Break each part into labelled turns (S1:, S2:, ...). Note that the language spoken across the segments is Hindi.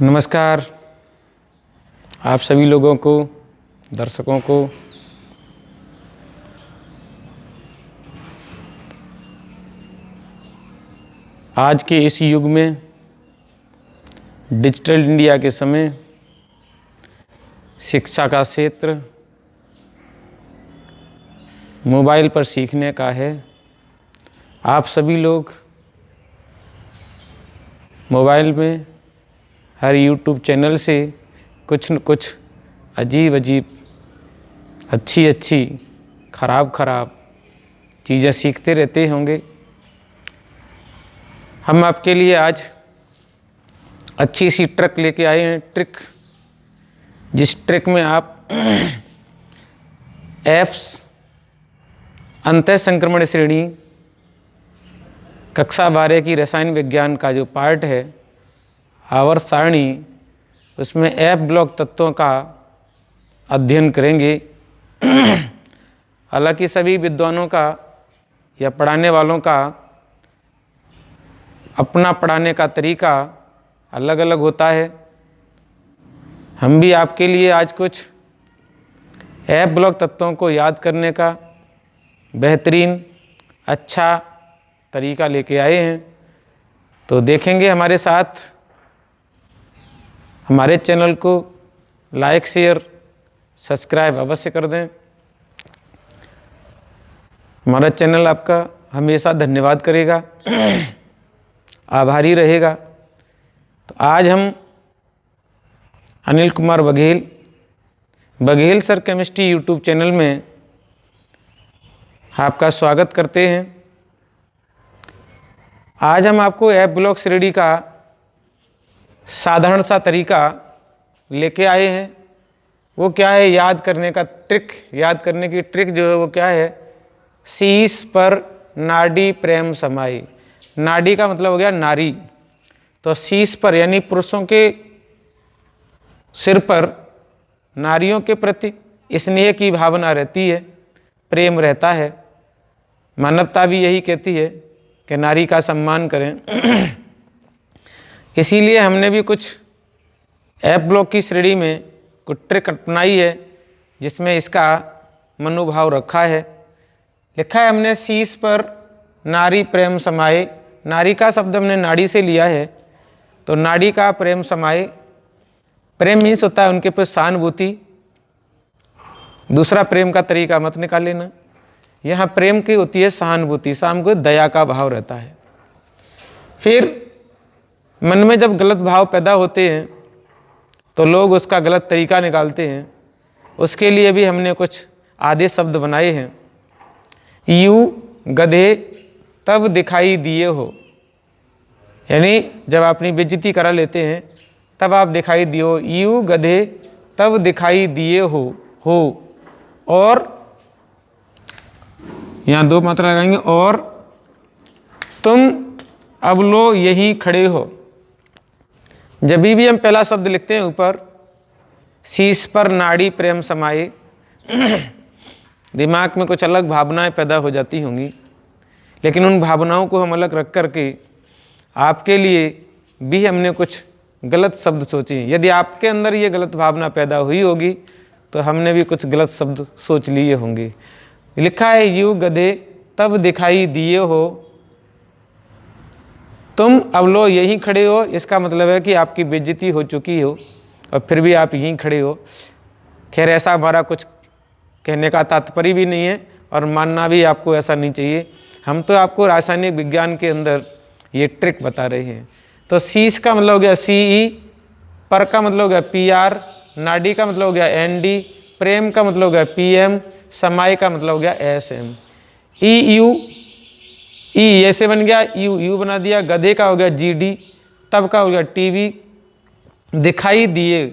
S1: नमस्कार आप सभी लोगों को, दर्शकों को। आज के इस युग में, डिजिटल इंडिया के समय, शिक्षा का क्षेत्र मोबाइल पर सीखने का है। आप सभी लोग मोबाइल में हर यूट्यूब चैनल से कुछ न कुछ अजीब अजीब, अच्छी अच्छी, खराब खराब चीज़ें सीखते रहते होंगे। हम आपके लिए आज अच्छी सी ट्रिक लेके आए हैं। ट्रिक, जिस ट्रिक में आप एप्स, अंतः संक्रमण श्रेणी, कक्षा 12 की रसायन विज्ञान का जो पार्ट है, आवर्त सारणी, उसमें ऐप ब्लॉक तत्वों का अध्ययन करेंगे। हालांकि सभी विद्वानों का या पढ़ाने वालों का अपना पढ़ाने का तरीका अलग अलग होता है। हम भी आपके लिए आज कुछ ऐप ब्लॉक तत्वों को याद करने का बेहतरीन अच्छा तरीका लेके आए हैं। तो देखेंगे हमारे साथ। हमारे चैनल को लाइक, शेयर, सब्सक्राइब अवश्य कर दें। हमारा चैनल आपका हमेशा धन्यवाद करेगा, आभारी रहेगा। तो आज हम Anil Kumar Baghel sir chemistry YouTube channel में आपका स्वागत करते हैं। आज हम आपको ऐप ब्लॉक श्रेणी का साधारण सा तरीका लेके आए हैं। वो क्या है? याद करने का ट्रिक। याद करने की ट्रिक जो है वो क्या है? शीश पर नाड़ी प्रेम समाई। नाड़ी का मतलब हो गया नारी, तो शीश पर यानी पुरुषों के सिर पर नारियों के प्रति स्नेह की भावना रहती है, प्रेम रहता है। मानवता भी यही कहती है कि नारी का सम्मान करें। इसीलिए हमने भी कुछ ऐप ब्लॉक की श्रेणी में कुछ ट्रिक अपनाई है, जिसमें इसका मनोभाव रखा है। लिखा है हमने, शीश पर नारी प्रेम समाए। नारी का शब्द हमने नाड़ी से लिया है, तो नाड़ी का प्रेम समाए। प्रेम मीन्स होता है उनके प्रति सहानुभूति। दूसरा प्रेम का तरीका मत निकाल लेना। यहाँ प्रेम की होती है सहानुभूति, को दया का भाव रहता है। फिर मन में जब गलत भाव पैदा होते हैं तो लोग उसका गलत तरीका निकालते हैं। उसके लिए भी हमने कुछ आधे शब्द बनाए हैं। यूं गधे तब दिखाई दिए हो, यानी जब अपनी बेइज्जती करा लेते हैं तब आप दिखाई दियो। यूं गधे तब दिखाई दिए हो। और यहाँ दो मात्रा लगाएंगे, और तुम अब लो यहीं खड़े हो। जब भी हम पहला शब्द लिखते हैं ऊपर, शीश पर नाड़ी प्रेम समाए, दिमाग में कुछ अलग भावनाएं पैदा हो जाती होंगी, लेकिन उन भावनाओं को हम अलग रख करके आपके लिए भी हमने कुछ गलत शब्द सोचे। यदि आपके अंदर ये गलत भावना पैदा हुई होगी तो हमने भी कुछ गलत शब्द सोच लिए होंगे। लिखा है, यूं गधे तब दिखाई दिए हो, तुम अब लो यहीं खड़े हो। इसका मतलब है कि आपकी बेइज्जती हो चुकी हो और फिर भी आप यहीं खड़े हो। खैर, ऐसा हमारा कुछ कहने का तात्पर्य भी नहीं है और मानना भी आपको ऐसा नहीं चाहिए। हम तो आपको रासायनिक विज्ञान के अंदर ये ट्रिक बता रहे हैं। तो शीश का मतलब हो गया CE, पर का मतलब हो गया PR, नाड़ी का मतलब हो गया ND, प्रेम का मतलब हो गया PM, समाई का मतलब हो गया SM। EU ऐसे बन गया, यू बना दिया। गधे का हो गया GD, तब का हो गया TV, दिखाई दिए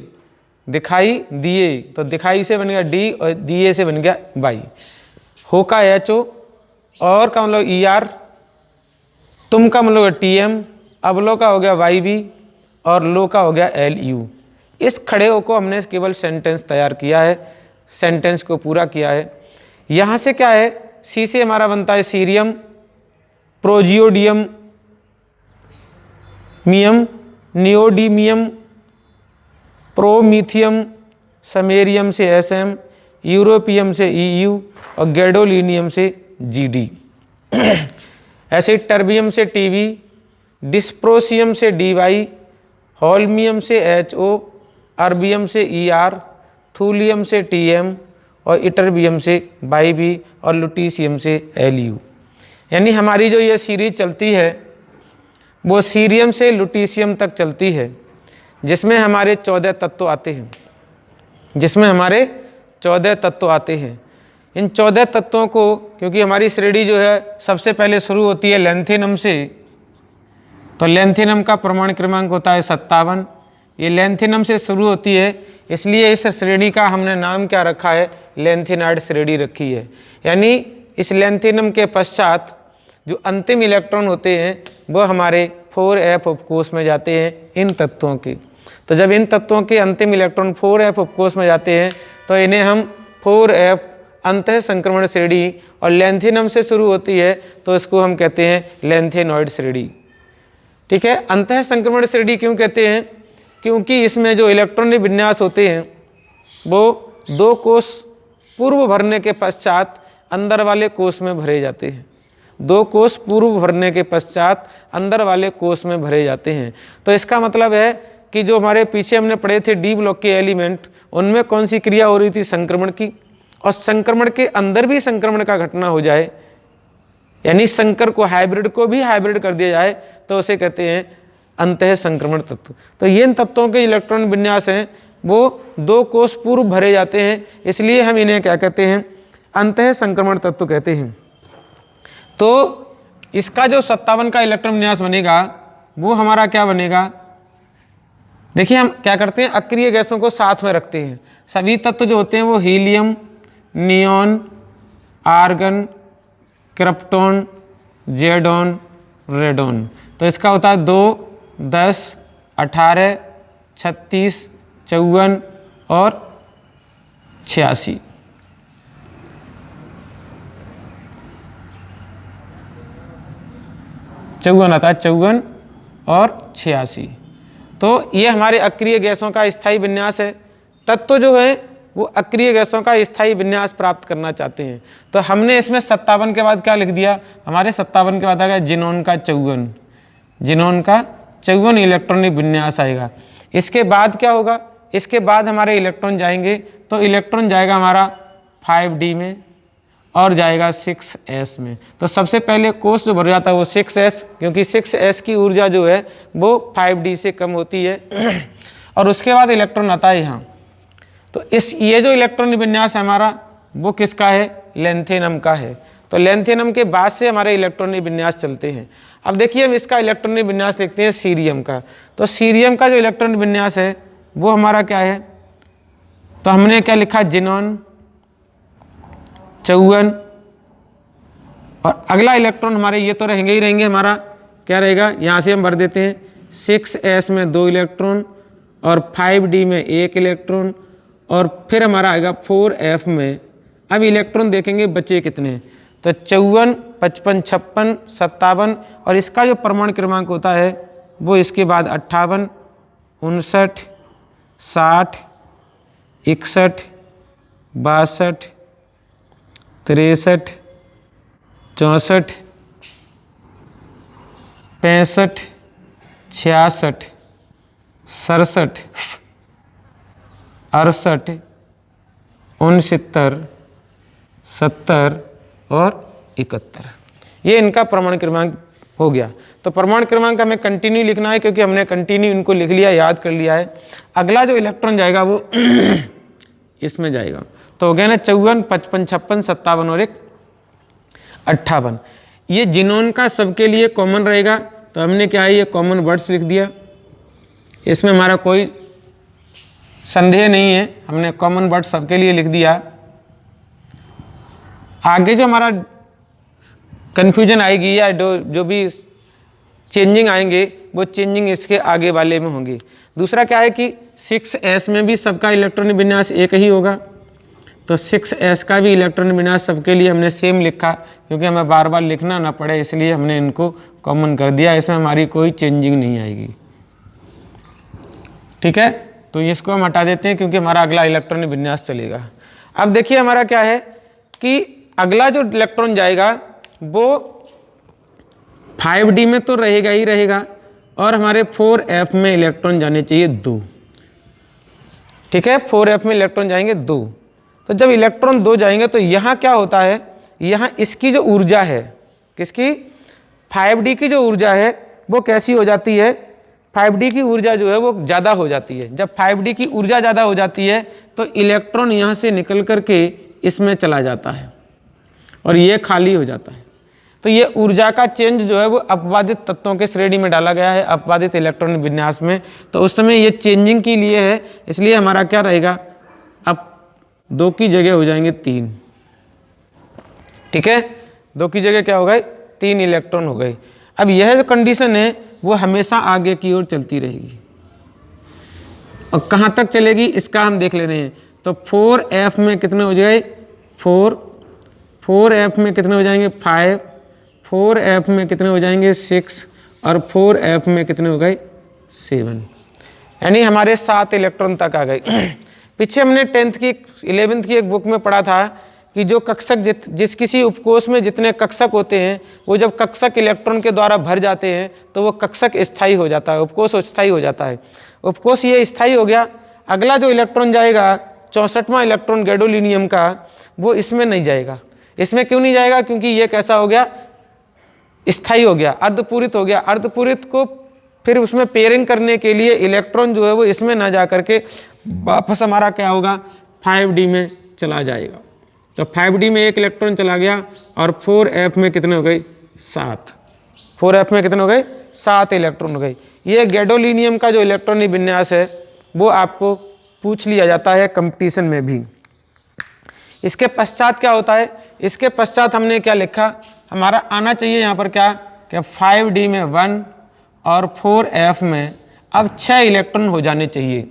S1: तो दिखाई से बन गया D और दिए से बन गया Y। हो का HO, और का मतलब ER, तुम का मतलब TM, अब लो का हो गया YB और लो का हो गया LU। इस खड़े हो को हमने केवल सेंटेंस तैयार किया है, सेंटेंस को पूरा किया है। यहाँ से क्या है? सी से हमारा बनता है सीरियम, प्रोजियोडियम, मियम, नियोडीमियम, प्रोमीथियम समेरियम से SM, यूरोपियम से EU और गैडोलिनियम से GD। ऐसे ही टर्बियम से TB, डिस्प्रोसियम से DY, होल्मियम से HO, अर्बियम से ER, थूलियम से TM और इटरबियम से YB और लुटीशियम से LU। यानी हमारी जो ये सीरीज चलती है वो सीरियम से लुटीशियम तक चलती है, जिसमें हमारे 14 तत्व आते हैं, जिसमें हमारे 14 तत्व आते हैं। इन 14 तत्वों को, क्योंकि हमारी श्रेणी जो है सबसे पहले शुरू होती है लैंथेनम से, तो लैंथेनम का परमाणु क्रमांक होता है 57। ये लैंथेनम से शुरू होती है, इसलिए इस श्रेणी का हमने नाम क्या रखा है, लैंथेनाइड श्रेणी रखी है। यानी इस लैंथेनम के पश्चात जो अंतिम इलेक्ट्रॉन होते हैं वो हमारे 4f उपकोष में जाते हैं इन तत्वों के। तो जब इन तत्वों के अंतिम इलेक्ट्रॉन 4f उपकोष में जाते हैं तो इन्हें हम 4f अंतः संक्रमण श्रेणी, और लैंथेनम से शुरू होती है तो इसको हम कहते हैं लैंथेनॉइड श्रेणी। ठीक है, अंतः संक्रमण श्रेणी क्यों कहते हैं? क्योंकि इसमें जो इलेक्ट्रॉन विन्यास होते हैं वो 2 कोष पूर्व भरने के पश्चात अंदर वाले कोष में भरे जाते हैं। 2 कोष पूर्व भरने के पश्चात अंदर वाले कोष में भरे जाते हैं। तो इसका मतलब है कि जो हमारे पीछे हमने पढ़े थे डी ब्लॉक के एलिमेंट, उनमें कौन सी क्रिया हो रही थी, संक्रमण की, और संक्रमण के अंदर भी संक्रमण का घटना हो जाए, यानी संकर को, हाइब्रिड को भी हाइब्रिड कर दिया जाए, तो उसे कहते हैं अंतः संक्रमण तत्व। तो ये इन तत्वों के इलेक्ट्रॉन विन्यास हैं वो 2 कोष पूर्व भरे जाते हैं, इसलिए हम इन्हें क्या कहते हैं, अंतः संक्रमण तत्व कहते हैं। तो इसका जो 57 का इलेक्ट्रॉन विन्यास बनेगा वो हमारा क्या बनेगा, देखिए हम क्या करते हैं, अक्रिय गैसों को साथ में रखते हैं। सभी तत्व जो होते हैं वो हीलियम, नियॉन, आर्गन, क्रिप्टॉन, जेडॉन, रेडॉन। तो इसका होता है 2, 10, 18, 36, 54 और 86। चौवन आता है, 54 और 86। तो ये हमारे अक्रिय गैसों का स्थायी विन्यास है। तत्व जो है वो अक्रिय गैसों का स्थायी विन्यास प्राप्त करना चाहते हैं। तो हमने इसमें 57 के बाद क्या लिख दिया, हमारे 57 के बाद आ गया जिनोन का 54, जिनोन का 54 इलेक्ट्रॉनिक विन्यास आएगा। इसके बाद क्या होगा, इसके बाद हमारे इलेक्ट्रॉन जाएंगे, तो इलेक्ट्रॉन जाएगा हमारा 5d में और जाएगा 6s में। तो सबसे पहले कोष जो भर जाता है वो 6s, क्योंकि 6s की ऊर्जा जो है वो 5d से कम होती है। और उसके बाद इलेक्ट्रॉन आता है यहाँ। तो ये जो इलेक्ट्रॉन विन्यास है हमारा वो किसका है, लैंथेनम का है। तो लैंथेनम के बाद से हमारे इलेक्ट्रॉन विन्यास चलते हैं। अब देखिए हम इसका इलेक्ट्रॉन विन्यास लिखते हैं सीरियम का। तो सीरियम का जो इलेक्ट्रॉन विन्यास है वो हमारा क्या है, तो हमने क्या लिखा, जिनोन 54, और अगला इलेक्ट्रॉन हमारे ये तो रहेंगे ही रहेंगे, हमारा क्या रहेगा, यहाँ से हम भर देते हैं 6s में 2 इलेक्ट्रॉन और 5d में 1 इलेक्ट्रॉन, और फिर हमारा आएगा 4f में। अब इलेक्ट्रॉन देखेंगे बचे कितने, तो 54, 55, 56, 57, और इसका जो परमाणु क्रमांक होता है वो इसके बाद 58, 59, 60, 61, 62, 63, 64, 65, 66, 67, 68, 69, 70 और 71। ये इनका परमाणु क्रमांक हो गया। तो परमाणु क्रमांक हमें कंटिन्यू लिखना है, क्योंकि हमने कंटिन्यू इनको लिख लिया, याद कर लिया है। अगला जो इलेक्ट्रॉन जाएगा वो इसमें जाएगा। तो हो गया ना 54, 55, 56, 57 और 58। ये जिनोन का सबके लिए कॉमन रहेगा, तो हमने क्या है, ये कॉमन वर्ड्स लिख दिया, इसमें हमारा कोई संदेह नहीं है, हमने कॉमन वर्ड सबके लिए लिख दिया। आगे जो हमारा कन्फ्यूजन आएगी या जो भी चेंजिंग आएंगे वो चेंजिंग इसके आगे वाले में होंगी। दूसरा क्या है कि 6s में भी सबका इलेक्ट्रॉन विन्यास एक ही होगा, तो 6s का भी इलेक्ट्रॉन विन्यास सबके लिए हमने सेम लिखा, क्योंकि हमें बार बार लिखना ना पड़े, इसलिए हमने इनको कॉमन कर दिया। इसमें हमारी कोई चेंजिंग नहीं आएगी। ठीक है, तो इसको हम हटा देते हैं क्योंकि हमारा अगला इलेक्ट्रॉनिक विन्यास चलेगा। अब देखिए हमारा क्या है कि अगला जो इलेक्ट्रॉन जाएगा वो 5d में तो रहेगा ही रहेगा और हमारे 4f में इलेक्ट्रॉन जाने चाहिए 2। ठीक है, 4f में इलेक्ट्रॉन जाएंगे 2। तो जब इलेक्ट्रॉन 2 जाएंगे तो यहाँ क्या होता है, यहाँ इसकी जो ऊर्जा है, किसकी, 5d की जो ऊर्जा है वो कैसी हो जाती है, 5d की ऊर्जा जो है वो ज़्यादा हो जाती है। जब 5d की ऊर्जा ज़्यादा हो जाती है तो इलेक्ट्रॉन यहाँ से निकल करके इसमें चला जाता है और ये खाली हो जाता है। तो ये ऊर्जा का चेंज जो है वो अपवादित तत्वों के श्रेणी में डाला गया है, अपवादित इलेक्ट्रॉनिक विन्यास में। तो उस समय ये चेंजिंग के लिए है, इसलिए हमारा क्या रहेगा, अब 2 की जगह हो जाएंगे 3। ठीक है, 2 की जगह क्या हो गए, 3 इलेक्ट्रॉन हो गए। अब यह जो कंडीशन है वो हमेशा आगे की ओर चलती रहेगी और कहाँ तक चलेगी इसका हम देख ले रहे हैं। तो 4f में कितने हो जाए, 4f में कितने हो जाएंगे 5, 4f में कितने हो जाएंगे 6 और 4f में कितने हो गए 7, यानी हमारे 7 इलेक्ट्रॉन तक आ गए। पीछे हमने 10th की 11th की एक बुक में पढ़ा था कि जो कक्षक जिस किसी उपकोष में जितने कक्षक होते हैं वो जब कक्षक इलेक्ट्रॉन के द्वारा भर जाते हैं तो वो कक्षक स्थायी हो जाता है, उपकोष स्थायी हो जाता है। उपकोष ये स्थायी हो गया। अगला जो इलेक्ट्रॉन जाएगा 64वां इलेक्ट्रॉन गैडोलीनियम का, वो इसमें नहीं जाएगा। इसमें क्यों नहीं जाएगा, क्योंकि ये कैसा हो गया, स्थायी हो गया, अर्धपूरित हो गया। अर्धपूरित को फिर उसमें पेयरिंग करने के लिए इलेक्ट्रॉन जो है वो इसमें ना जा करके वापस हमारा क्या होगा 5d में चला जाएगा। तो 5d में 1 इलेक्ट्रॉन चला गया और 4f में कितने हो गए 7, 4f में कितने हो गए 7 इलेक्ट्रॉन हो गए। ये गैडोलीनियम का जो इलेक्ट्रॉनिक विन्यास है वो आपको पूछ लिया जाता है कंपटीशन में भी। इसके पश्चात क्या होता है, इसके पश्चात हमने क्या लिखा, हमारा आना चाहिए यहाँ पर क्या 5d में 1 और 4f में अब 6 इलेक्ट्रॉन हो जाने चाहिए।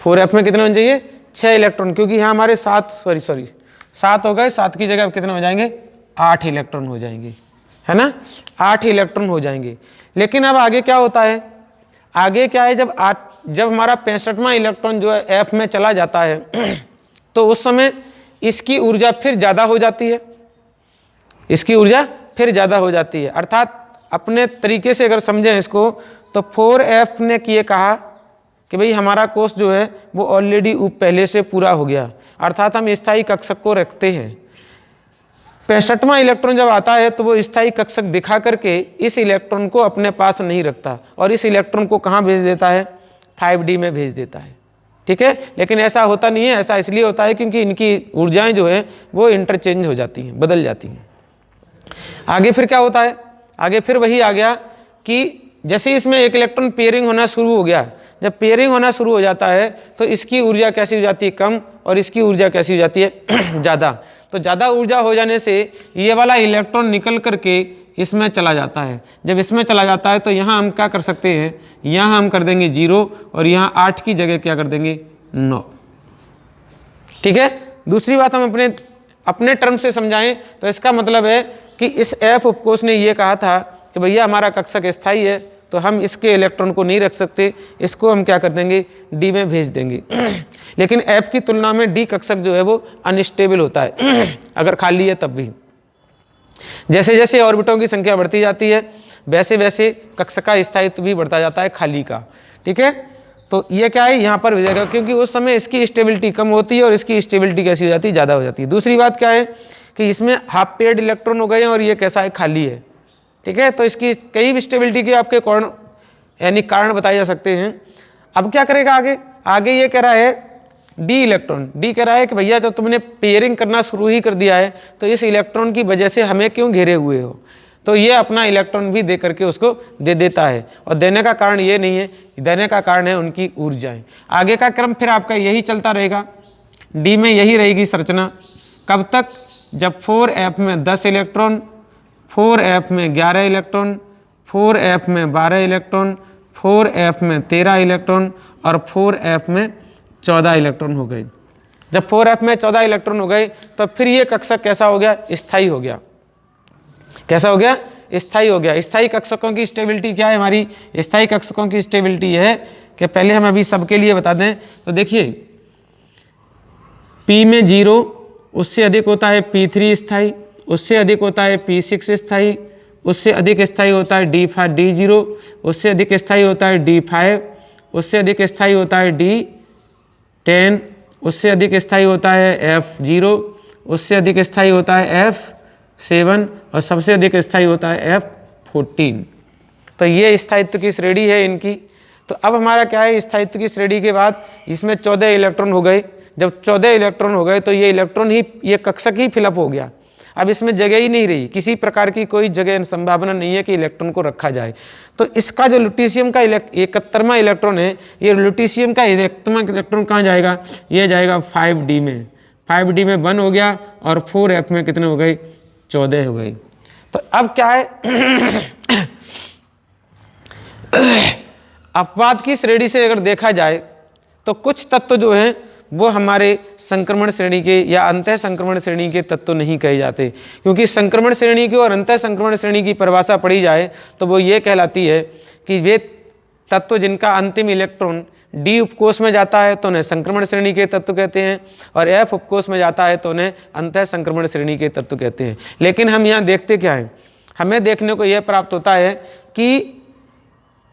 S1: 4f में कितने होने चाहिए 6 इलेक्ट्रॉन, क्योंकि यहाँ हमारे 7 हो गए, 7 की जगह अब कितने हो जाएंगे 8 इलेक्ट्रॉन हो जाएंगे, है ना, 8 इलेक्ट्रॉन हो जाएंगे। लेकिन अब आगे क्या होता है, आगे क्या है, जब हमारा 65वां इलेक्ट्रॉन जो है f में चला जाता है तो उस समय इसकी ऊर्जा फिर ज़्यादा हो जाती है, इसकी ऊर्जा फिर ज़्यादा हो जाती है। अर्थात अपने तरीके से अगर समझें इसको तो 4f ने ये कहा कि भाई हमारा कोष जो है वो ऑलरेडी पहले से पूरा हो गया, अर्थात हम स्थायी कक्षक को रखते हैं। 65वां इलेक्ट्रॉन जब आता है तो वो स्थायी कक्षक दिखा करके इस इलेक्ट्रॉन को अपने पास नहीं रखता और इस इलेक्ट्रॉन को कहाँ भेज देता है 5d में भेज देता है। ठीक है, लेकिन ऐसा होता नहीं है, ऐसा इसलिए होता है क्योंकि इनकी ऊर्जाएं जो हैं वो इंटरचेंज हो जाती हैं, बदल जाती हैं। आगे फिर क्या होता है, आगे फिर वही आ गया कि जैसे इसमें 1 इलेक्ट्रॉन पेयरिंग होना शुरू हो गया, जब पेयरिंग होना शुरू हो जाता है तो इसकी ऊर्जा कैसी हो जाती है कम और इसकी ऊर्जा कैसी हो जाती है ज़्यादा। तो ज़्यादा ऊर्जा हो जाने से ये वाला इलेक्ट्रॉन निकल करके इसमें चला जाता है। जब इसमें चला जाता है तो यहाँ हम क्या कर सकते हैं, यहाँ हम कर देंगे 0 और यहाँ 8 की जगह क्या कर देंगे 9। ठीक है, दूसरी बात हम अपने टर्म से समझाएं तो इसका मतलब है कि इस f उपकोष ने ये कहा था कि भैया हमारा कक्षक स्थायी है तो हम इसके इलेक्ट्रॉन को नहीं रख सकते, इसको हम क्या कर देंगे d में भेज देंगे। लेकिन f की तुलना में d कक्षक जो है वो अनस्टेबल होता है अगर खाली है तब भी। जैसे जैसे ऑर्बिटों की संख्या बढ़ती जाती है वैसे वैसे कक्षक का स्थायित्व भी बढ़ता जाता है खाली का। ठीक है, तो ये क्या है यहाँ पर भेजेगा क्योंकि उस समय इसकी स्टेबिलिटी कम होती है और इसकी स्टेबिलिटी कैसी हो जाती है ज़्यादा हो जाती है। दूसरी बात क्या है कि इसमें हाफ पेयर्ड इलेक्ट्रॉन हो गए हैं और ये कैसा है खाली है। ठीक है, तो इसकी कई भी स्टेबिलिटी के आपके कारण बताए जा सकते हैं। अब क्या करेगा आगे ये कह रहा है डी इलेक्ट्रॉन, डी कह रहा है कि भैया जब तुमने पेयरिंग करना शुरू ही कर दिया है तो इस इलेक्ट्रॉन की वजह से हमें क्यों घेरे हुए हो। तो ये अपना इलेक्ट्रॉन भी दे करके उसको दे देता है और देने का कारण ये नहीं है, देने का कारण है उनकी ऊर्जाएं। आगे का क्रम फिर आपका यही चलता रहेगा, डी में यही रहेगी संरचना। कब तक, जब 4f में 10 इलेक्ट्रॉन, 4f में 11 इलेक्ट्रॉन, 4f में 12 इलेक्ट्रॉन, 4f में 13 इलेक्ट्रॉन और 4f में 14 इलेक्ट्रॉन हो गए। जब 4f में 14 इलेक्ट्रॉन हो गए तो फिर ये कक्षक कैसा हो गया, स्थायी हो गया। कैसा हो गया, स्थायी हो गया। स्थायी कक्षकों की स्टेबिलिटी क्या है हमारी? स्थायी कक्षकों की स्टेबिलिटी है कि पहले हम अभी सबके लिए बता दें तो देखिए P में 0, उससे अधिक होता है P3 स्थायी, उससे अधिक होता है P6 स्थायी, उससे अधिक स्थायी होता है D0, उससे अधिक स्थायी होता है D5, उससे अधिक स्थायी होता है D10, उससे अधिक स्थायी होता है F0, उससे अधिक स्थायी होता है F7 और सबसे अधिक स्थायी होता है F14। तो ये स्थायित्व की श्रेणी है इनकी। तो अब हमारा क्या है, स्थायित्व की श्रेणी के बाद इसमें 14 इलेक्ट्रॉन हो गए। जब 14 इलेक्ट्रॉन हो गए तो ये इलेक्ट्रॉन ही, ये कक्षक ही फिलअप हो गया। अब इसमें जगह ही नहीं रही, किसी प्रकार की कोई जगह संभावना नहीं है कि इलेक्ट्रॉन को रखा जाए। तो इसका जो लुटीशियम का 71वां इलेक्ट्रॉन है, ये लुटीशियम का 71वां इलेक्ट्रॉन कहाँ जाएगा? ये जाएगा 5D में। 5D में 1 हो गया और 4F में कितने हो गए? 14 हो गई। तो अब क्या है अपवाद की श्रेणी से अगर देखा जाए तो कुछ तत्व जो हैं वो हमारे संक्रमण श्रेणी के या अंतः संक्रमण श्रेणी के तत्व नहीं कहे जाते, क्योंकि संक्रमण श्रेणी की और अंतः संक्रमण श्रेणी की परिभाषा पढ़ी जाए तो वो ये कहलाती है कि वे तत्व जिनका अंतिम इलेक्ट्रॉन D उपकोष में जाता है तो उन्हें संक्रमण श्रेणी के तत्व कहते हैं, और F उपकोष में जाता है तो उन्हें अंतः संक्रमण श्रेणी के तत्व कहते हैं। लेकिन हम यहाँ देखते क्या है, हमें देखने को यह प्राप्त होता है कि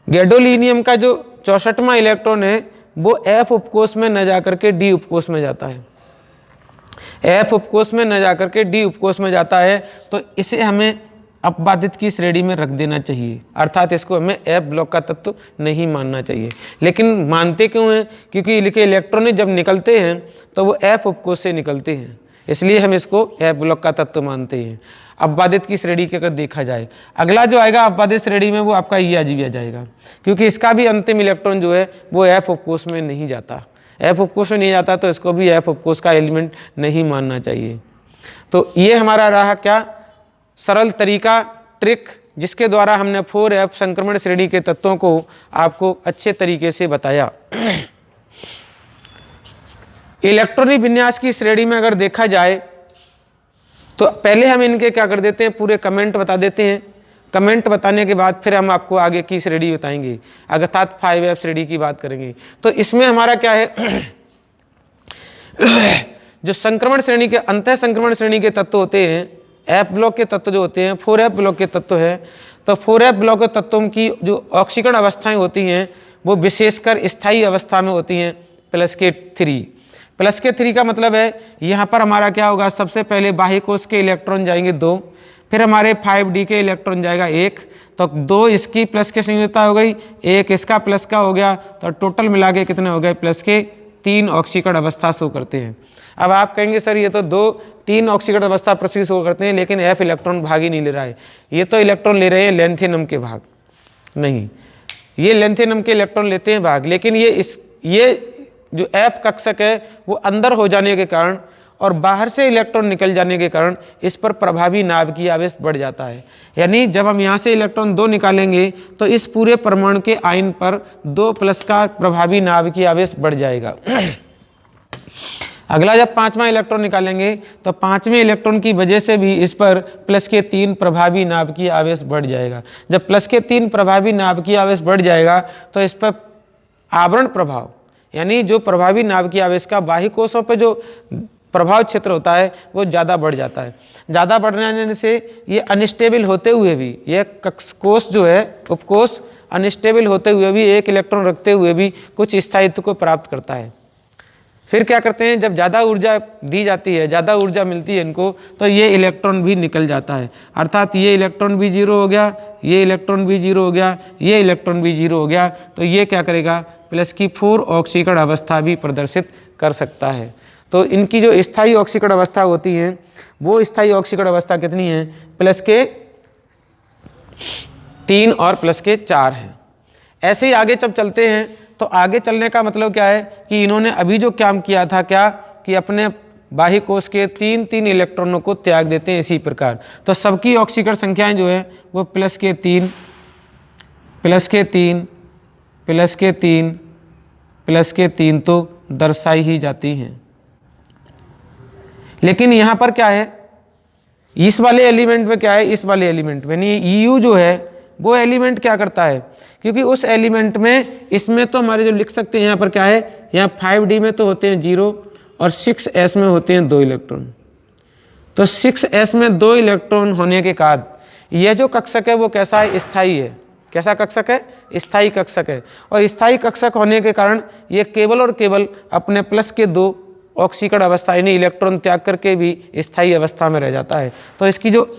S1: गैडोलीनियम का जो 64वां इलेक्ट्रॉन है वो F उपकोष में न जाकर के D उपकोष में जाता है। F उपकोष में न जाकर के D उपकोष में जाता है, तो इसे हमें अपवादित की श्रेणी में रख देना चाहिए, अर्थात इसको हमें F ब्लॉक का तत्व नहीं मानना चाहिए। लेकिन मानते क्यों हैं? क्योंकि इनके इलेक्ट्रॉन जब निकलते हैं तो वो F उपकोष से निकलते हैं, इसलिए हम इसको F ब्लॉक का तत्व मानते हैं अपवादित की श्रेणी के अगर देखा जाए। अगला जो आएगा अपवादित श्रेणी में वो आपका ये आ जाएगा, क्योंकि इसका भी अंतिम इलेक्ट्रॉन जो है वो F उपकोष में नहीं जाता। F उपकोष में नहीं जाता तो इसको भी F उपकोष का एलिमेंट नहीं मानना चाहिए। तो ये हमारा रहा क्या, सरल तरीका, ट्रिक, जिसके द्वारा हमने 4F संक्रमण श्रेणी के तत्वों को आपको अच्छे तरीके से बताया। इलेक्ट्रॉनिक विन्यास की श्रेणी में अगर देखा जाए तो पहले हम इनके क्या कर देते हैं, पूरे कमेंट बता देते हैं। कमेंट बताने के बाद फिर हम आपको आगे की श्रेणी बताएंगे, अर्थात 5F श्रेणी की बात करेंगे। तो इसमें हमारा क्या है जो संक्रमण श्रेणी के अंतः संक्रमण श्रेणी के तत्व होते हैं, F ब्लॉक के तत्व जो होते हैं 4F ब्लॉक के तत्व हैं, तो 4F ब्लॉक के तत्वों की जो ऑक्सीकरण अवस्थाएं होती हैं वो विशेषकर स्थायी अवस्था में होती हैं +3। +3 का मतलब है यहाँ पर हमारा क्या होगा, सबसे पहले बाह्य कोश के इलेक्ट्रॉन जाएंगे 2, फिर हमारे 5D के इलेक्ट्रॉन जाएगा 1, तो 2 इसकी प्लस के संयोजकता हो गई, 1 इसका प्लस का हो गया, तो टोटल मिला के कितने हो गए, +3 ऑक्सीकरण अवस्था शो करते हैं। अब आप कहेंगे सर ये तो 3 ऑक्सीकरण अवस्था प्रति शो करते हैं, लेकिन F इलेक्ट्रॉन भाग ही नहीं ले रहा है, ये तो इलेक्ट्रॉन ले रहे हैं लेंथेनम के भाग, नहीं ये लेंथेनम के इलेक्ट्रॉन लेते हैं भाग, लेकिन ये जो F कक्षक है वो अंदर हो जाने के कारण और बाहर से इलेक्ट्रॉन निकल जाने के कारण इस पर प्रभावी नाभिकीय आवेश बढ़ जाता है। यानी जब हम यहाँ से इलेक्ट्रॉन 2 निकालेंगे तो इस पूरे परमाणु के आयन पर 2+ का प्रभावी नाभिकीय आवेश बढ़ जाएगा। अगला जब 5वां इलेक्ट्रॉन निकालेंगे तो 5वें इलेक्ट्रॉन की वजह से भी इस पर +3 प्रभावी नाभिकीय आवेश बढ़ जाएगा। जब +3 प्रभावी नाभिकीय आवेश बढ़ जाएगा तो इस पर आवरण प्रभाव, यानी जो प्रभावी नाभिकीय आवेश का बाह्य कोशों पर जो प्रभाव क्षेत्र होता है वो ज़्यादा बढ़ जाता है। ज़्यादा बढ़ने से ये अनस्टेबल होते हुए भी, यह कोश जो है उपकोश अनस्टेबल होते हुए भी, एक इलेक्ट्रॉन रखते हुए भी कुछ स्थायित्व को प्राप्त करता है। फिर क्या करते हैं, जब ज़्यादा ऊर्जा दी जाती है, ज़्यादा ऊर्जा मिलती है इनको, तो ये इलेक्ट्रॉन भी निकल जाता है, अर्थात ये इलेक्ट्रॉन भी 0 हो गया, ये इलेक्ट्रॉन भी 0 हो गया, ये इलेक्ट्रॉन भी 0 हो गया, तो ये क्या करेगा, +4 ऑक्सीकरण अवस्था भी प्रदर्शित कर सकता है। तो इनकी जो स्थायी ऑक्सीकरण अवस्था होती है वो स्थायी ऑक्सीकरण अवस्था कितनी है, +3 और +4 है। ऐसे ही आगे जब चलते हैं तो आगे चलने का मतलब क्या है कि इन्होंने अभी जो काम किया था क्या, कि अपने बाह्य कोश के 3 इलेक्ट्रॉनों को त्याग देते हैं इसी प्रकार। तो सबकी ऑक्सीकरण संख्याएं जो है वो +3 +3 तो दर्शाई ही जाती हैं। लेकिन यहाँ पर क्या है, इस वाले एलिमेंट में क्या है, इस वाले एलिमेंट में नहीं, यू जो है वो एलिमेंट क्या करता है, क्योंकि उस एलिमेंट में इसमें तो हमारे जो लिख सकते हैं यहाँ पर क्या है, यहाँ 5D में तो होते हैं 0 और 6s में होते हैं 2 इलेक्ट्रॉन। तो 6s में 2 इलेक्ट्रॉन होने के बाद यह जो कक्षक है वो कैसा है, स्थायी है। कैसा कक्षक है, स्थायी कक्षक है। और स्थायी कक्षक होने के कारण ये केवल और केवल अपने प्लस के 2 ऑक्सीकरण अवस्था यानी इलेक्ट्रॉन त्याग करके भी स्थायी अवस्था में रह जाता है। तो इसकी जो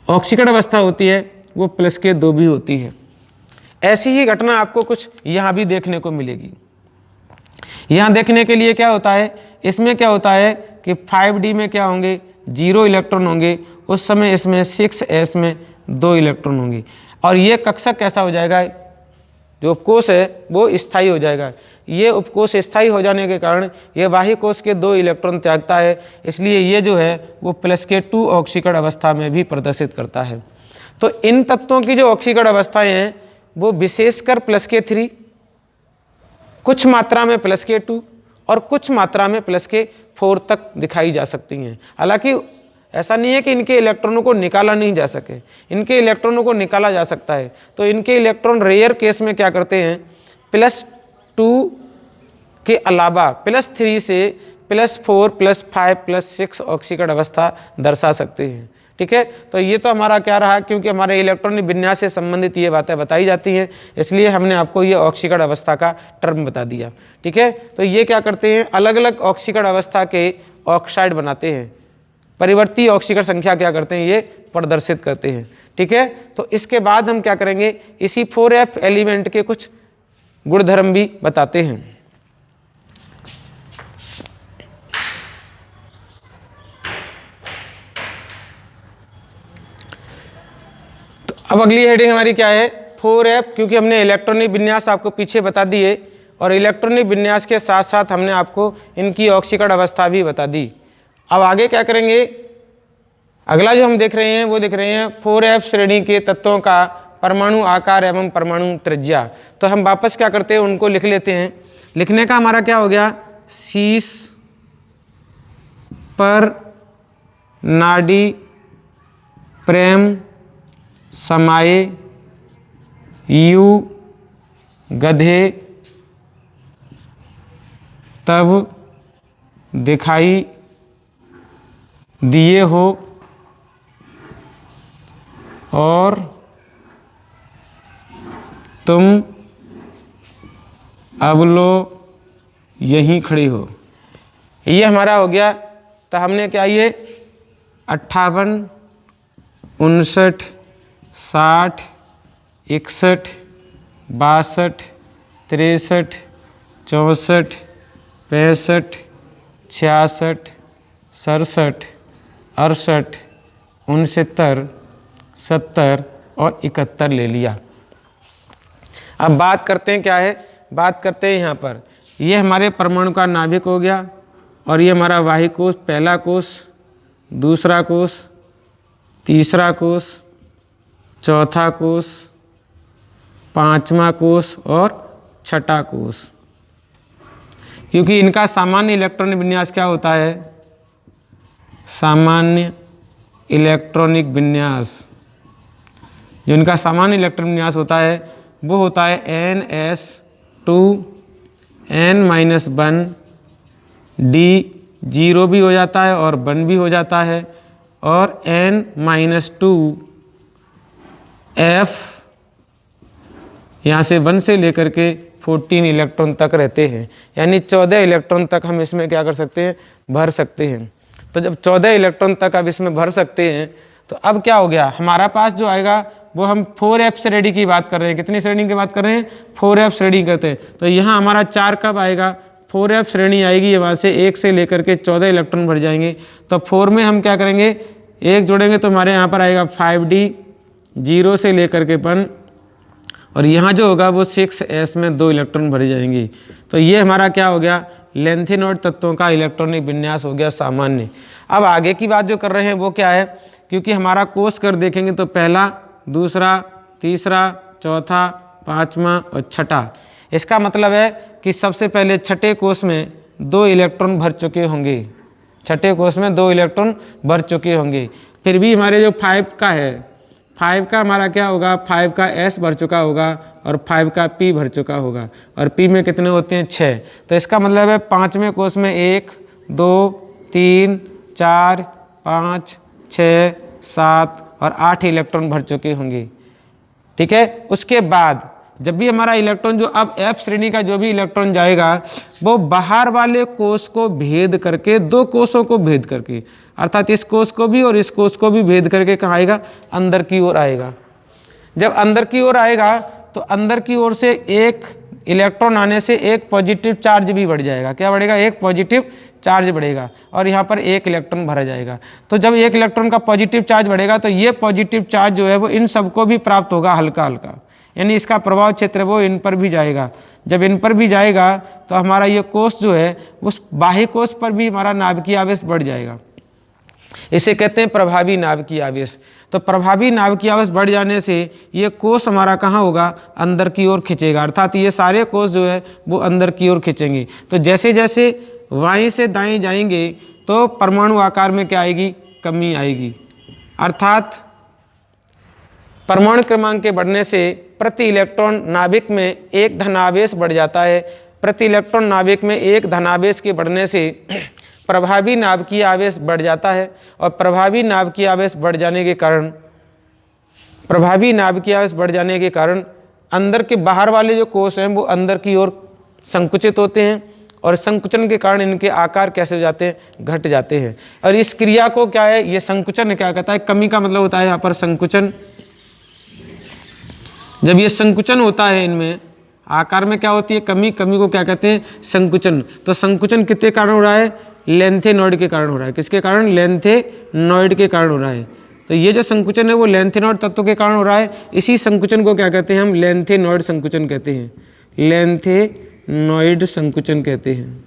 S1: ऑक्सीकरण अवस्था होती है वो प्लस के 2 भी होती है। ऐसी ही घटना आपको कुछ यहाँ भी देखने को मिलेगी। यहाँ देखने के लिए क्या होता है, इसमें क्या होता है कि 5D में क्या होंगे, 0 इलेक्ट्रॉन होंगे, उस समय इसमें 6s में 2 इलेक्ट्रॉन होंगे और ये कक्षक कैसा हो जाएगा, जो उपकोष है वो स्थायी हो जाएगा। ये उपकोष स्थायी हो जाने के कारण ये बाह्य कोष के 2 इलेक्ट्रॉन त्यागता है, इसलिए ये जो है वो प्लस के 2 ऑक्सीकरण अवस्था में भी प्रदर्शित करता है। तो इन तत्वों की जो ऑक्सीकरण अवस्थाएं हैं वो विशेषकर प्लस के 3, कुछ मात्रा में प्लस के 2 और कुछ मात्रा में प्लस के 4 तक दिखाई जा सकती हैं। हालांकि ऐसा नहीं है कि इनके इलेक्ट्रॉनों को निकाला नहीं जा सके, इनके इलेक्ट्रॉनों को निकाला जा सकता है। तो इनके इलेक्ट्रॉन रेयर केस में क्या करते हैं, +2 के अलावा +3 से +4 +5 +6 ऑक्सीकरण अवस्था दर्शा सकते हैं। ठीक है, तो ये तो हमारा क्या रहा, क्योंकि हमारे इलेक्ट्रॉनिक विन्यास से संबंधित ये बातें बताई जाती हैं, इसलिए हमने आपको ये ऑक्सीकरण अवस्था का टर्म बता दिया। ठीक है, तो ये क्या करते हैं, अलग अलग ऑक्सीकरण अवस्था के ऑक्साइड बनाते हैं, परिवर्ती ऑक्सीकरण संख्या क्या करते हैं, ये प्रदर्शित करते हैं। ठीक है, तो इसके बाद हम क्या करेंगे, इसी 4F एलिमेंट के कुछ गुणधर्म भी बताते हैं। तो अब अगली हेडिंग हमारी क्या है, 4F, क्योंकि हमने इलेक्ट्रॉनिक विन्यास आपको पीछे बता दिए और इलेक्ट्रॉनिक विन्यास के साथ साथ हमने आपको इनकी ऑक्सीकरण अवस्था भी बता दी। अब आगे क्या करेंगे, अगला जो हम देख रहे हैं वो देख रहे हैं 4F श्रेणी के तत्वों का परमाणु आकार एवं परमाणु त्रिज्या। तो हम वापस क्या करते हैं, उनको लिख लेते हैं। लिखने का हमारा क्या हो गया, शीश पर नाड़ी प्रेम समाये, यू गधे तब दिखाई दिए हो और तुम अब लो यहीं खड़ी हो। ये हमारा हो गया। तो हमने क्या, ये 58 59 60 61 62 63 64 65 66 67 68 69 70 और 71 ले लिया। अब बात करते हैं क्या है, बात करते हैं यहाँ पर, ये हमारे परमाणु का नाभिक हो गया और ये हमारा वाही कोष, पहला कोष, दूसरा कोष, तीसरा कोष, चौथा कोष, पांचवा कोष और छठा कोष। क्योंकि इनका सामान्य इलेक्ट्रॉनिक विन्यास क्या होता है, सामान्य इलेक्ट्रॉनिक विन्यास, जो इनका सामान्य इलेक्ट्रॉनिक विन्यास होता है वो होता है NS2 N-1 D, 0 भी हो जाता है और 1 भी हो जाता है, और N-2 F, यहाँ से 1 से लेकर के 14 इलेक्ट्रॉन तक रहते हैं, यानी 14 इलेक्ट्रॉन तक हम इसमें क्या कर सकते हैं, भर सकते हैं। तो जब 14 इलेक्ट्रॉन तक अब इसमें भर सकते हैं तो अब क्या हो गया, हमारा पास जो आएगा वो हम 4F श्रेणी की बात कर रहे हैं। कितनी श्रेणी की बात कर रहे हैं, 4F श्रेणी करते हैं। तो यहाँ हमारा 4 कब आएगा, 4F श्रेणी आएगी, वहाँ से 1 से लेकर के 14 इलेक्ट्रॉन भर जाएंगे। तो 4 में हम क्या करेंगे, 1 जोड़ेंगे तो हमारे यहाँ पर आएगा 5D, 0 से लेकर के 1, और यहाँ जो होगा वो 6s में 2 इलेक्ट्रॉन भरे जाएंगे। तो ये हमारा क्या हो गया, लेंथेनॉइड तत्वों का इलेक्ट्रॉनिक विन्यास हो गया सामान्य। अब आगे की बात जो कर रहे हैं वो क्या है, क्योंकि हमारा कोष कर देखेंगे तो पहला, दूसरा, तीसरा, चौथा, पांचवा और छठा। इसका मतलब है कि सबसे पहले छठे कोष में 2 इलेक्ट्रॉन भर चुके होंगे, छठे कोष में 2 इलेक्ट्रॉन भर चुके होंगे। फिर भी हमारे जो 5 का है, 5 का हमारा क्या होगा, 5 का S भर चुका होगा और 5 का P भर चुका होगा, और P में कितने होते हैं, 6। तो इसका मतलब है 5वें कोष में 1 2 3 4 5 6 7 और 8 इलेक्ट्रॉन भर चुके होंगे। ठीक है, उसके बाद जब भी हमारा इलेक्ट्रॉन जो अब F श्रेणी का जो भी इलेक्ट्रॉन जाएगा वो बाहर वाले कोष को भेद करके, 2 कोषों को भेद करके, अर्थात इस कोष को भी और इस कोष को भी भेद करके कहाँ आएगा, अंदर की ओर आएगा। जब अंदर की ओर आएगा तो अंदर की ओर से एक इलेक्ट्रॉन आने से एक पॉजिटिव चार्ज भी बढ़ जाएगा। क्या बढ़ेगा, एक पॉजिटिव चार्ज बढ़ेगा, और यहाँ पर एक इलेक्ट्रॉन भरा जाएगा। तो जब एक इलेक्ट्रॉन का पॉजिटिव चार्ज बढ़ेगा तो ये पॉजिटिव चार्ज जो है वो इन सबको भी प्राप्त होगा हल्का हल्का, यानी इसका प्रभाव क्षेत्र वो इन पर भी जाएगा। जब इन पर भी जाएगा तो हमारा ये कोष जो है उस बाह्य कोष पर भी हमारा नाभिकीय आवेश बढ़ जाएगा। इसे कहते हैं प्रभावी नाभिकीय आवेश। तो प्रभावी नाभिकीय आवेश बढ़ जाने से ये कोष हमारा कहाँ होगा, अंदर की ओर खिंचेगा, अर्थात ये सारे कोष जो है वो अंदर की ओर खिंचेंगे। तो जैसे जैसे बाएं से दाएं जाएंगे तो परमाणु आकार में क्या आएगी, कमी आएगी, अर्थात परमाणु क्रमांक के बढ़ने से प्रति इलेक्ट्रॉन नाभिक में एक धनावेश बढ़ जाता है। प्रति इलेक्ट्रॉन नाभिक में एक धनावेश के बढ़ने से प्रभावी नाभिकीय आवेश बढ़ जाता है, और प्रभावी नाभिकीय आवेश बढ़ जाने के कारण अंदर के बाहर वाले जो कोष हैं वो अंदर की ओर संकुचित होते हैं, और संकुचन के कारण इनके आकार कैसे हो जाते हैं, घट जाते हैं। और इस क्रिया को क्या है, ये संकुचन क्या कहता है, कमी का मतलब होता है यहाँ पर संकुचन। जब ये संकुचन होता है इनमें आकार में क्या होती है, कमी, कमी को क्या कहते हैं, संकुचन। तो संकुचन किसके कारण हो रहा है, लेंथेनॉइड के कारण हो रहा है। किसके कारण, लेंथेनॉइड के कारण हो रहा है। तो ये जो संकुचन है वो लेंथेनॉइड तत्व के कारण हो रहा है। इसी संकुचन को क्या कहते हैं, हम लेंथेनॉइड संकुचन कहते हैं, लेंथेनॉइड संकुचन कहते हैं,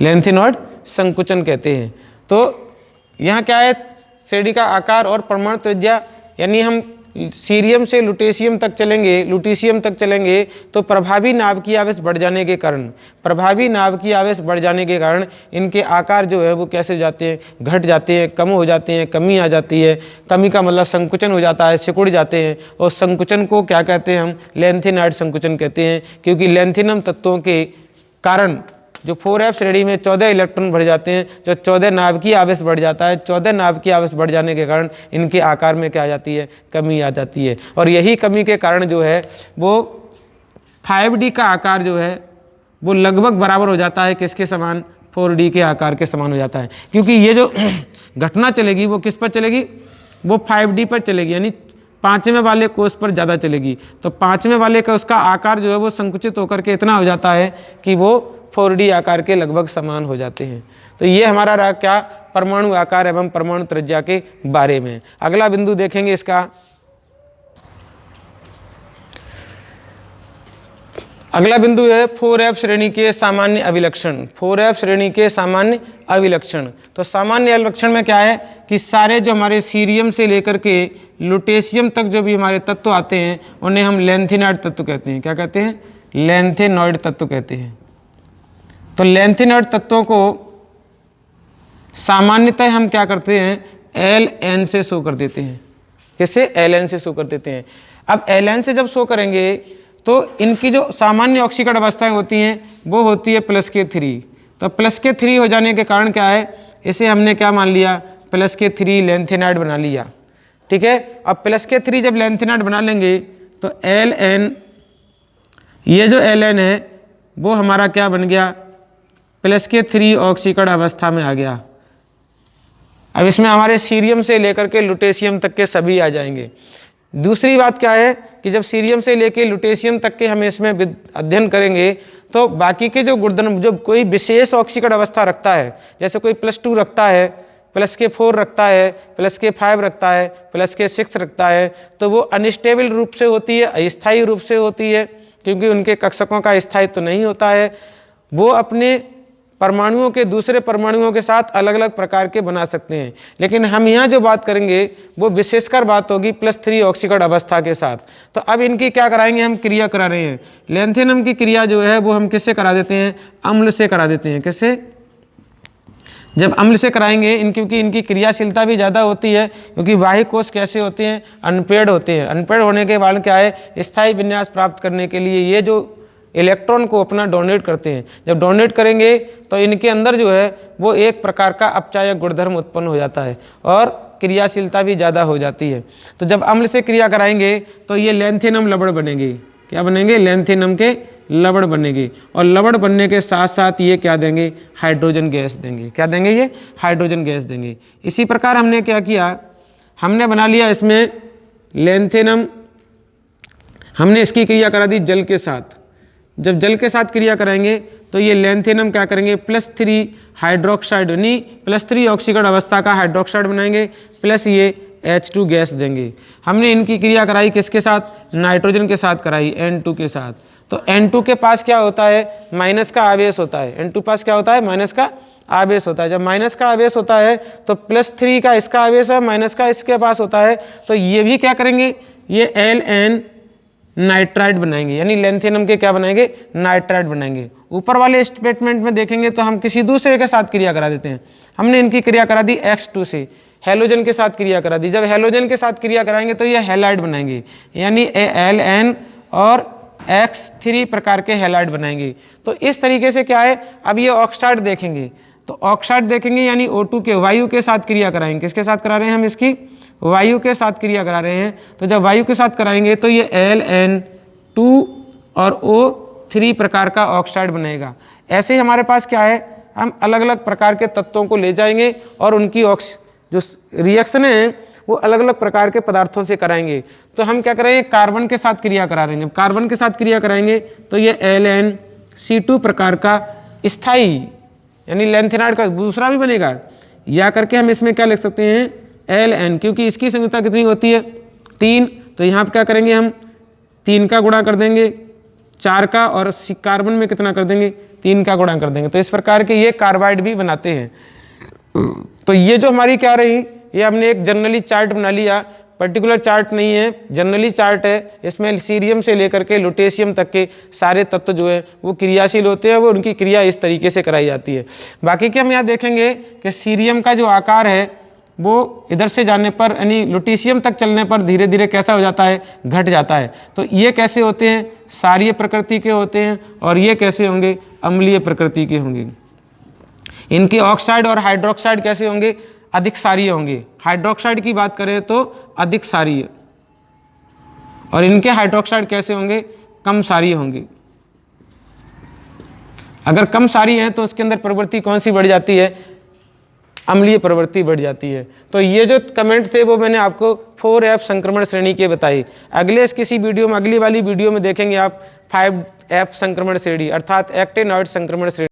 S1: लेंथेनॉइड संकुचन कहते हैं। तो यहाँ क्या है, श्रेणी का आकार और परमाणु त्रिज्या, यानी हम सीरियम से लुटेशियम तक चलेंगे तो प्रभावी नाभिकीय आवेश बढ़ जाने के कारण इनके आकार जो है वो कैसे जाते हैं, घट जाते हैं, कम हो जाते हैं, कमी आ जाती है। कमी का मतलब संकुचन हो जाता है, सिकुड़ जाते हैं, और संकुचन को क्या कहते हैं, हम लेंथेनॉइड संकुचन कहते हैं, क्योंकि लेंथेनम तत्वों के कारण जो 4f श्रेणी में 14 इलेक्ट्रॉन भर जाते हैं, जो 14 नाभिकीय आवेश बढ़ जाता है। 14 नाभिकीय आवेश बढ़ जाने के कारण इनके आकार में क्या आ जाती है, कमी आ जाती है। और यही कमी के कारण जो है वो 5D का आकार जो है वो लगभग बराबर हो जाता है किसके समान, 4D के आकार के समान हो जाता है। क्योंकि ये जो घटना चलेगी वो किस पर चलेगी, वो 5D पर चलेगी, यानी 5वें वाले कोष पर ज़्यादा चलेगी। तो 5वें वाले का उसका आकार जो है वो संकुचित होकर के इतना हो जाता है कि वो 4D आकार के लगभग समान हो जाते हैं। तो ये हमारा रहा क्या, परमाणु आकार एवं परमाणु त्रिज्या के बारे में। अगला बिंदु देखेंगे इसका, अगला बिंदु है 4f श्रेणी के सामान्य अभिलक्षण। 4f श्रेणी के सामान्य अभिलक्षण। तो सामान्य अभिलक्षण में क्या है कि सारे जो हमारे सीरियम से लेकर के लुटेशियम तक जो भी हमारे तत्व आते हैं उन्हें हम लेंथेनॉइड तत्व कहते हैं। क्या कहते हैं, लेंथेनॉइड तत्व कहते हैं। तो लेंथेनॉइड तत्वों को सामान्यतः हम क्या करते हैं, Ln से शो कर देते हैं। किससे, Ln से शो कर देते हैं। अब Ln से जब शो करेंगे तो इनकी जो सामान्य ऑक्सीकरण अवस्थाएं होती हैं वो होती है +K3। तो +K3 हो जाने के कारण क्या है, इसे हमने क्या मान लिया, +K3 लेंथेनॉइड बना लिया। ठीक है, अब +K3 जब लेंथेनॉइड बना लेंगे तो Ln, ये जो Ln है वो हमारा क्या बन गया, +K3 ऑक्सीकरण अवस्था में आ गया। अब इसमें हमारे सीरियम से लेकर के लुटेशियम तक के सभी आ जाएंगे। दूसरी बात क्या है कि जब सीरियम से लेकर लुटेशियम तक के हम इसमें अध्ययन करेंगे तो बाकी के जो गुणधर्म, जो कोई विशेष ऑक्सीकरण अवस्था रखता है, जैसे कोई +2 रखता है, +K4 रखता है, +K5 रखता है, +K6 रखता है, तो वो अनस्टेबल रूप से होती है, अस्थायी रूप से होती है, क्योंकि उनके कक्षकों का स्थायित्व तो नहीं होता है। वो अपने परमाणुओं के दूसरे परमाणुओं के साथ अलग अलग प्रकार के बना सकते हैं। लेकिन हम यहाँ जो बात करेंगे वो विशेषकर बात होगी +3 ऑक्सीकरण अवस्था के साथ। तो अब इनकी क्या कराएंगे, हम क्रिया करा रहे हैं। लेंथेनम की क्रिया जो है वो हम किससे करा देते हैं, अम्ल से करा देते हैं। किससे, जब अम्ल से कराएंगे क्योंकि इनकी क्रियाशीलता भी ज़्यादा होती है, क्योंकि बाह्य कोश कैसे होते हैं, अनपेयर्ड होते हैं। अनपेयर्ड होने के बाद क्या है, स्थायी विन्यास प्राप्त करने के लिए ये जो इलेक्ट्रॉन को अपना डोनेट करते हैं, जब डोनेट करेंगे तो इनके अंदर जो है वो एक प्रकार का अपचायक गुणधर्म उत्पन्न हो जाता है और क्रियाशीलता भी ज़्यादा हो जाती है। तो जब अम्ल से क्रिया कराएंगे तो ये लैंथेनम लवण बनेंगे। क्या बनेंगे? लैंथेनम के लवण बनेंगे। और लवण बनने के साथ साथ ये क्या देंगे? हाइड्रोजन गैस देंगे। क्या देंगे? ये हाइड्रोजन गैस देंगे। इसी प्रकार हमने क्या किया, हमने बना लिया इसमें लैंथेनम, हमने इसकी क्रिया करा दी जल के साथ। जब जल के साथ क्रिया कराएंगे तो ये लैंथेनम क्या करेंगे? +3 हाइड्रोक्साइड यानी +3 ऑक्सीकरण अवस्था का हाइड्रोक्साइड बनाएंगे, प्लस ये H2 गैस देंगे। हमने इनकी क्रिया कराई किसके साथ? नाइट्रोजन के साथ कराई, N2 के साथ। तो N2 के पास क्या होता है? माइनस का आवेश होता है। N2 पास क्या होता है? माइनस का आवेश होता है। जब माइनस का आवेश होता है तो +3 का इसका आवेश है, माइनस का इसके पास होता है, तो ये भी क्या करेंगे? ये Ln नाइट्राइड बनाएंगे, यानी लैंथेनम के क्या बनाएंगे? नाइट्राइड बनाएंगे। ऊपर वाले स्टेटमेंट में देखेंगे तो हम किसी दूसरे के साथ क्रिया करा देते हैं। हमने इनकी क्रिया करा दी X2 से, हेलोजन के साथ क्रिया करा दी। जब हेलोजन के साथ क्रिया कराएंगे तो ये हैलाइड बनाएंगे, यानी Ln और X3 प्रकार के हैलाइड बनाएंगे। तो इस तरीके से क्या है, अब ये ऑक्साइड देखेंगे, तो ऑक्साइड देखेंगे यानी O2 के, वायु के साथ क्रिया कराएंगे। किसके साथ करा रहे हैं हम? इसकी वायु के साथ क्रिया करा रहे हैं। तो जब वायु के साथ कराएंगे तो ये Ln2 और O3 प्रकार का ऑक्साइड बनेगा। ऐसे ही हमारे पास क्या है, हम अलग अलग प्रकार के तत्वों को ले जाएंगे और उनकी जो रिएक्शन है वो अलग अलग प्रकार के पदार्थों से कराएंगे। तो हम क्या करेंगे? कार्बन के साथ क्रिया करा रहे हैं। जब कार्बन के साथ क्रिया कराएंगे तो ये LnC2 प्रकार का स्थायी यानी लैंथेनाइड का दूसरा भी बनेगा, या करके हम इसमें क्या लिख सकते हैं? Ln, क्योंकि इसकी संयुक्ता कितनी होती है? 3। तो यहाँ पर क्या करेंगे? हम 3 का गुणा कर देंगे 4 का, और कार्बन में कितना कर देंगे? 3 का गुणा कर देंगे। तो इस प्रकार के ये कार्बाइड भी बनाते हैं। तो ये जो हमारी क्या रही, ये हमने एक जनरली चार्ट बना लिया, पर्टिकुलर चार्ट नहीं है, जनरली चार्ट है। इसमें सीरियम से लेकर के लुटेशियम तक के सारे तत्व जो है वो क्रियाशील होते हैं, वो उनकी क्रिया इस तरीके से कराई जाती है। बाकी के हम यहाँ देखेंगे कि सीरियम का जो आकार है वो इधर से जाने पर यानी लुटेशियम तक चलने पर धीरे धीरे कैसा हो जाता है? घट जाता है। तो ये कैसे होते हैं? क्षारीय प्रकृति के होते हैं, और ये कैसे होंगे? अम्लीय प्रकृति के होंगे। इनके ऑक्साइड और हाइड्रोक्साइड कैसे होंगे? अधिक क्षारीय होंगे। हाइड्रोक्साइड की बात करें तो अधिक क्षारीय, और इनके हाइड्रोक्साइड कैसे होंगे? कम क्षारीय होंगे। अगर कम क्षारीय है तो उसके अंदर प्रवृत्ति कौन सी बढ़ जाती है? अम्लीय प्रवृत्ति बढ़ जाती है। तो ये जो कमेंट थे वो मैंने आपको 4F संक्रमण श्रेणी के बताई। अगले किसी वीडियो में, अगली वाली वीडियो में देखेंगे आप 5F संक्रमण श्रेणी, अर्थात एक्टिनॉइड संक्रमण श्रेणी।